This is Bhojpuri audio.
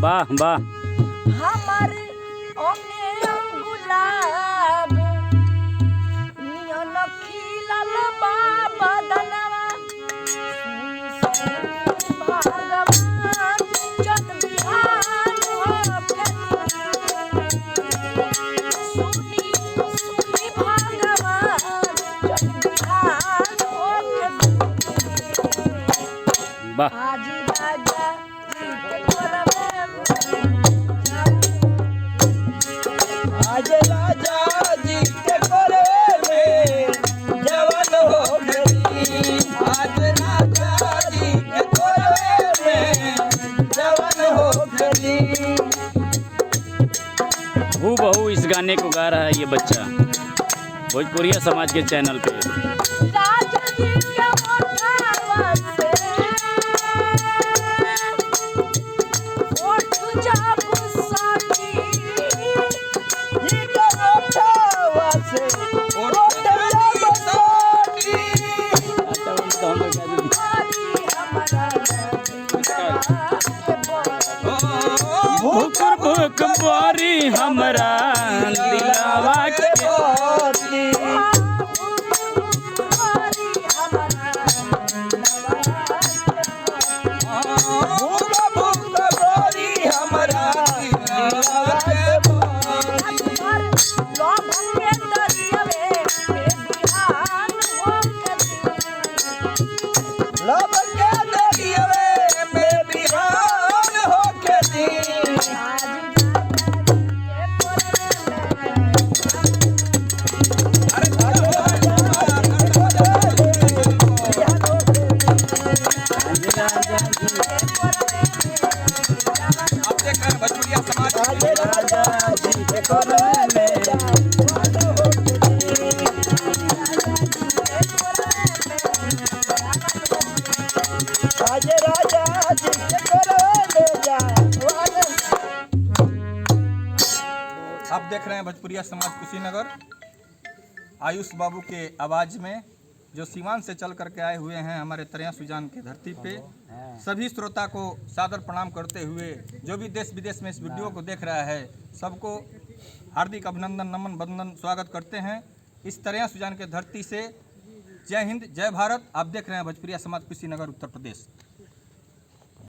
वाह वाह। हमारे अंगे गुलाब नियन खिलल बा बदनवा भगवान जन बिहान होके सुनी सुनी भगवान जन बिहान होके वाह। आज राजा जी के कोरवे आज राजा जी के कोरवे में जवान हो गई। आज राजा जी के कोरवे में जवान हो गई। हूबहू इस गाने को गा रहा है ये बच्चा भोजपुरिया समाज के चैनल पे। राजा जी के ओठावा से ओठ जब सटी ये के ओठवा से ओठ जब सटी। हमारी हमारा भुक भुक बोरी हमरा दिलावा के। होती हमारी हमारा भूख भूख गोरी हमरा दिलवा के बाती। लोभ के दरियावे में बिहान होके लब के दरियावे में बिहान होके दी। आज राजा जी के आप देख रहे हैं भोजपुरिया समाज राजा जी के कोरवे में आज राजा जी के कोरवे में जवान। आप देख रहे हैं भोजपुरिया समाज कुशीनगर आयुष बाबू के आवाज़ में, जो सीवान से चल करके आए हुए हैं हमारे तरिया सुजान की धरती पे। सभी श्रोता को सादर प्रणाम करते हुए जो भी देश विदेश में इस वीडियो को देख रहा है सबको हार्दिक अभिनंदन नमन वंदन स्वागत करते हैं इस तरिया सुजान के धरती से। जय हिंद जय भारत। आप देख रहे हैं भोजपुरिया समाज कुशीनगर उत्तर प्रदेश।